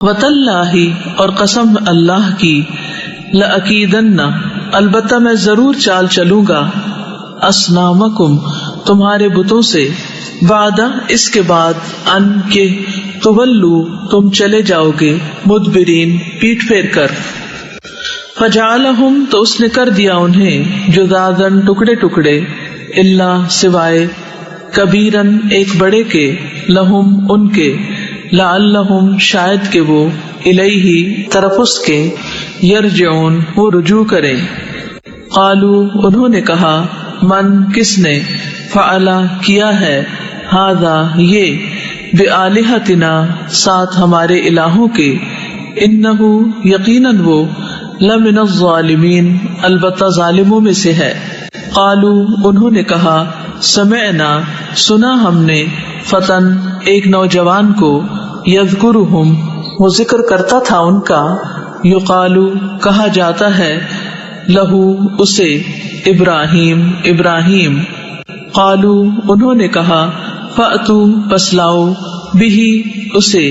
وتاللہ اور قسم اللہ کی، لأکیدن البتہ میں ضرور چال چلوں گا، اصنامکم تمہارے بتوں سے، بعد اس کے بعد، ان کے تولو تم چلے جاؤ گے، مدبرین پیٹ پھیر کر۔ فجعلہم تو اس نے کر دیا انہیں، جذاذاً ٹکڑے ٹکڑے، الا سوائے، کبیرن ایک بڑے کے، لہم ان کے، لعلہم شاید کہ وہ، الیہ طرف اس کے، یرجعون وہ رجوع کریں۔ قالو انہوں نے کہا، من کس نے، فعل کیا ہے، ھذا یہ، بآلہتنا ساتھ ہمارے الہوں کے، انہ یقیناً وہ، لمن الظالمین البتہ ظالموں میں سے ہے۔ قالو انہوں نے کہا، سمعنا سنا ہم نے، فتن ایک نوجوان کو، یذکرہم وہ ذکر کرتا تھا ان کا، یقالو کہا جاتا ہے، لہو اسے، ابراہیم ابراہیم۔ قالو انہوں نے کہا، فأتو پس لاؤ، بہ اسے،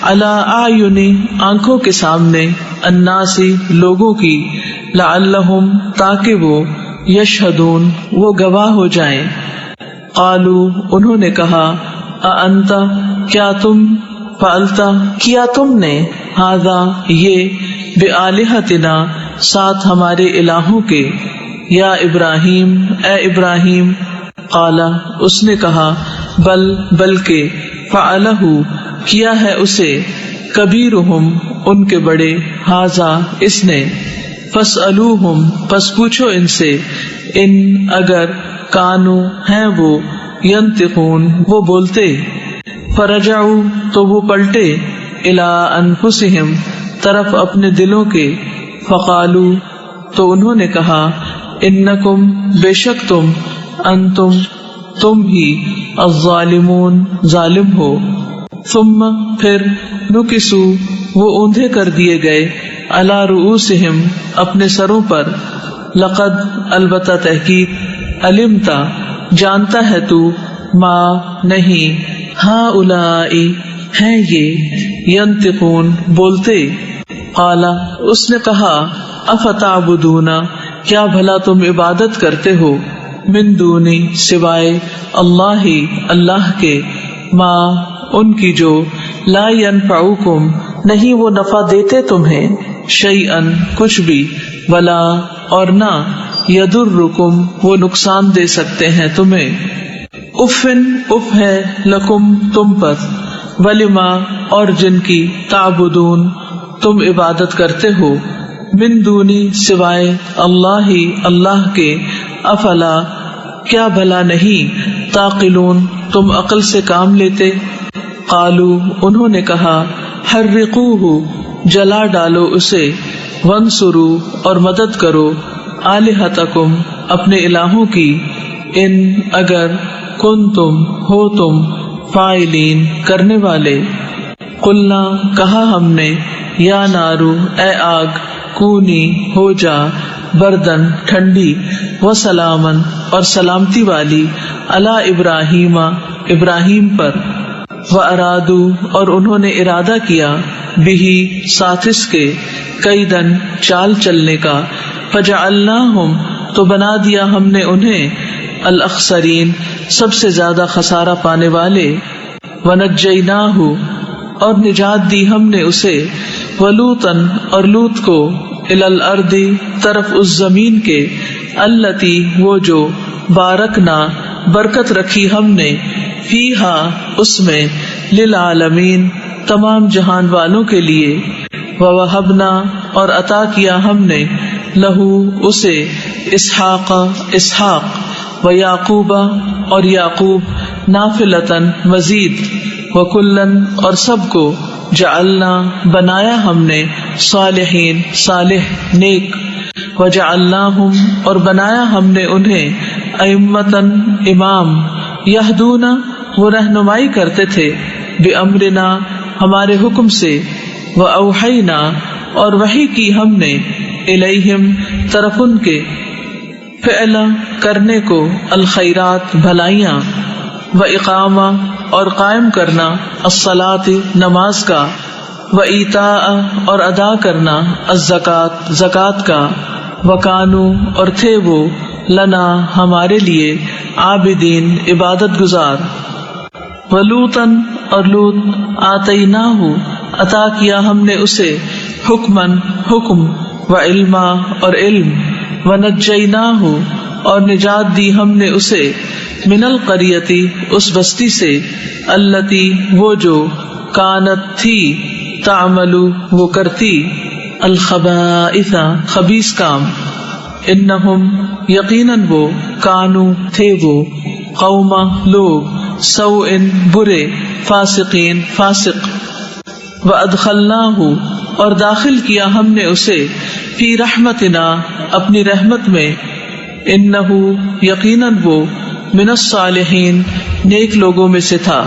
علی اعین آنکھوں کے سامنے، الناس لوگوں کی، لعلہم تاکہ وہ، یشہدون وہ گواہ ہو جائیں۔ قالو انہوں نے کہا، اانت کیا تم، فعلتا کیا تم نے، ھذا یہ، بآلہتنا ساتھ ہمارے الہوں کے، یا ابراہیم اے ابراہیم۔ قال اس نے کہا، بل بلکہ، فعلہ کیا ہے اسے، کبیرہم ان کے بڑے، ھذا اس نے، فاسألوہم پس پوچھو ان سے، ان اگر، کانو ہیں وہ، ینطقون وہ بولتے، فرجعوا تو وہ پلٹے، الی انفسہم طرف اپنے دلوں کے، فقالو تو انہوں نے کہا، انکم بے شک تم، انتم تم ہی، الظالمون ظالم ہو۔ ثم پھر، نکسو وہ اوندھے کر دیے گئے، علی رؤوسہم اپنے سروں پر، لقد البتہ تحقیق، علمتا جانتا ہے تو، ما نہیں، ہؤلاء ہیں یہ، ینطقون بولتے۔ قال اس نے کہا، افتعبدون کیا بھلا تم عبادت کرتے ہو، من دونی سوائے، اللہ اللہ کے، ما ان کی جو، لا ینفعکم نہیں وہ نفع دیتے تمہیں، شیئن کچھ بھی، ولا اور نہ، یضرکم وہ نقصان دے سکتے ہیں تمہیں۔ افن اف ہے، لکم تم پر، ولما اور جن کی، تعبدون تم عبادت کرتے ہو، من دونی سوائے، اللہ اللہ کے، افلا کیا بھلا نہیں، تعقلون تم عقل سے کام لیتے۔ قالو انہوں نے کہا، حرقوہ جلا ڈالو اسے، وانصروا اور مدد کرو، آلہتکم اپنے الہوں کی، ان اگر، کنتم ہو تم، فاعلین کرنے والے۔ قلنا کہا ہم نے، یا نارو اے آگ، کونی ہو جا، بردن ٹھنڈی، وسلامن اور سلامتی والی، علی ابراہیم ابراہیم پر، وارادو اور انہوں نے ارادہ کیا، بہی ساتھ اس کے، کیدن چال چلنے کا، فجعلناہم تو بنا دیا ہم نے انہیں، الاخسرین سب سے زیادہ خسارہ پانے والے، ونجیناہ اور نجات دی ہم نے اسے، ولوطن اور لوط کو، الی الارض طرف اس زمین کے، التی وہ جو، بارکنا برکت رکھی ہم نے، فیہا اس میں، للعالمین تمام جہان والوں کے لیے، ووہبنا اور عطا کیا ہم نے، لہو اسے، اسحاق اسحاق، ویعقوب اور یعقوب، نافلتن مزید، وکلن اور سب کو، جعلنا بنایا ہم نے، صالحین صالح نیک، وجعلناہم اور بنایا ہم نے انہیں، ائمۃً امام، یہدون وہ رہنمائی کرتے تھے، بامرنا ہمارے حکم سے، واوحینا اور وحی کی ہم نے، الیہم طرف ان کے، فعل کرنے کو، الخیرات بھلائیاں، واقامہ اور قائم کرنا، الصلاۃ نماز کا، وَإِيتَاءَ اور ادا کرنا الزکات زکات کا، وَكَانُوا اور تھے وہ لنا ہمارے لیے عابدین عبادت گزار، وَلُوطًا اور لوط آتَيْنَاهُ عطا کیا ہم نے اسے حکماً حکم، وعلما اور علم، وَنَجَّيْنَاهُ اور نجات دی ہم نے اسے من القریتی اس بستی سے، التی وہ جو کانت تھی، تعمل وہ کرتی، الخبائث خبیث کام، انہم یقیناً وہ، کانو تھے وہ، قوم لوگ، سوء برے، فاسقین فاسق، وادخلناہ اور داخل کیا ہم نے اسے، فی رحمتنا اپنی رحمت میں، انہ یقیناً وہ، من الصالحین نیک لوگوں میں سے تھا،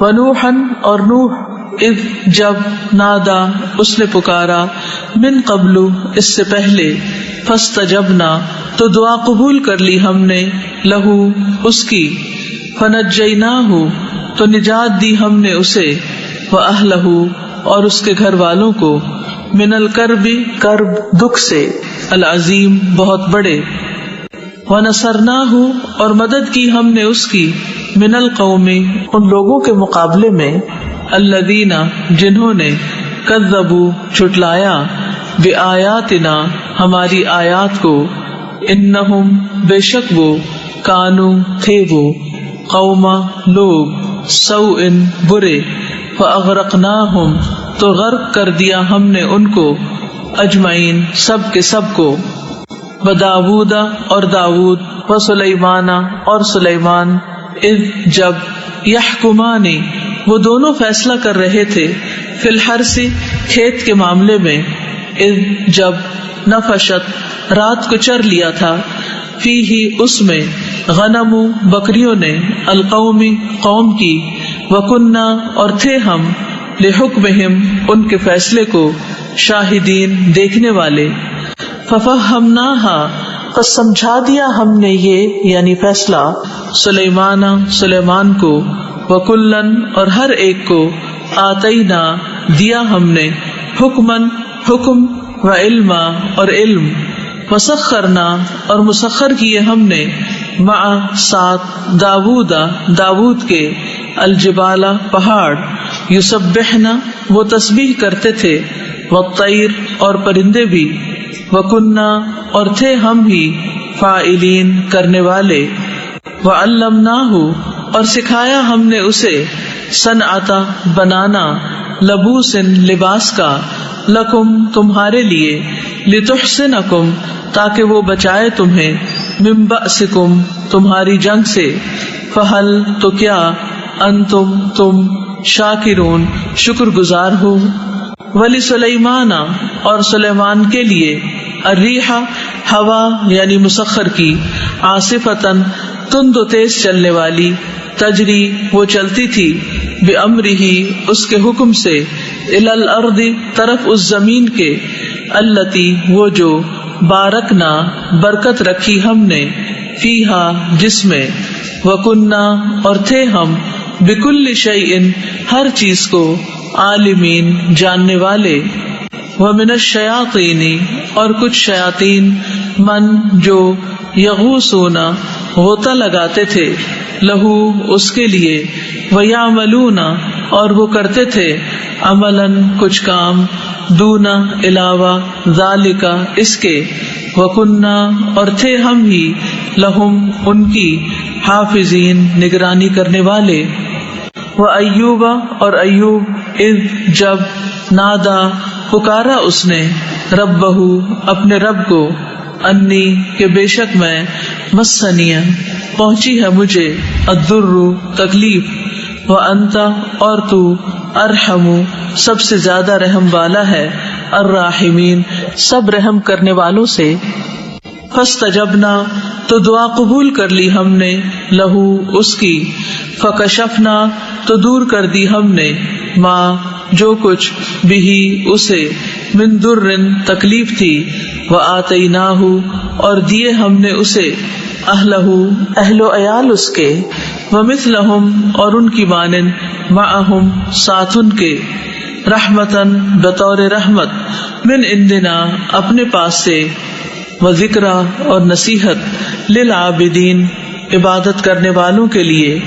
ونوحا اور نوح اذ جب، نادا اس نے پکارا، من قبل اس سے پہلے، فاستجبنا تو دعا قبول کر لی ہم نے، لہو اس کی، فنجیناہ تو نجات دی ہم نے اسے، واہلہ اور اس کے گھر والوں کو، من الکرب کرب دکھ سے، العظیم بہت بڑے، وَنَصَرْنَاهُ اور مدد کی ہم نے اس کی، من القوم ان لوگوں کے مقابلے میں، الذین جنہوں نے، کذبوا جھٹلایا، بآیاتنا ہماری آیات کو، انہم بے شک وہ، کانوا تھے وہ، قوم لوگ، سوء برے، فاغرقناہم تو غرق کر دیا ہم نے ان کو، اجمعین سب کے سب کو، وداود اور داود، وسلیمان اور سلیمان، اذ جب، یحکمان وہ دونوں فیصلہ کر رہے تھے، فی الحرث کھیت کے معاملے میں، اذ جب، نفشت رات کو چر لیا تھا، فیہ اس میں، غنم بکریوں نے، القوم قوم کی، وکننا اور تھے ہم، لحکمہم ان کے فیصلے کو، شاہدین دیکھنے والے، ففہمناہا پس سمجھا دیا ہم نے یہ یعنی فیصلہ، سلیمان کو، وکلن اور ہر ایک کو، آتینا دیا ہم نے، حکمن حکم، وعلما اور علم، وسخرنا اور مسخر کیے ہم نے، مع ساتھ، داود کے، الجبال پہاڑ، یسبحنا وہ تسبیح کرتے تھے، والطیر اور پرندے بھی، وکننا اور تھے ہم ہی، فاعلین کرنے والے، وعلمناہ اور سکھایا ہم نے اسے، صنعت بنانا، لبوس لباس کا، لکم تمہارے لیے، لتحسنکم تاکہ وہ بچائے تمہیں، من بأسکم تمہاری جنگ سے، فہل تو کیا، انتم تم، شاکرون شکر گزار ہو، ولسلیمان اور سلیمان کے لیے، الریح ہوا یعنی مسخر کی، عاصفتن تند و تیز چلنے والی، تجری وہ چلتی تھی، بامرہ اس کے حکم سے، الی الارض طرف اس زمین کے، التی وہ جو، بارکنا برکت رکھی ہم نے، فیہا جس میں، وکننا اور تھے ہم، بکل شیء ہر چیز کو، عالمین جاننے والے، ومن الشیاطین اور کچھ شیاطین، من جو، یغوصون غوطہ لگاتے تھے، لہو اس کے لیے، ویعملون اور وہ کرتے تھے، عملاً کچھ کام، دون علاوہ، ذالک اس کے، وکننا اور تھے ہم ہی، لہم ان کی، حافظین نگرانی کرنے والے، وایوب اور ایوب، اذ جب، نادا پکارا اس نے، ربہ اپنے رب کو، انی کہ بے شک میں، مسنی پہنچی ہے مجھے، الضر تکلیف، وانت اور تو، ارحم سب سے زیادہ رحم والا ہے، الراحمین سب رحم کرنے والوں سے، فاستجبنا تو دعا قبول کر لی ہم نے، لہو اس کی، فکشفنا تو دور کر دی ہم نے، ما جو کچھ، بھی اسے، من در تکلیف تھی، وآتیناہ اور دیے ہم نے اسے، اہلہ اہل و عیال اس کے، ومثلہم اور ان کی مانند، معہم ساتھ ان کے، رحمتن بطور رحمت، من عندنا اپنے پاس سے، و ذکرہ اور نصیحت، للعابدین عبادت کرنے والوں کے لیے،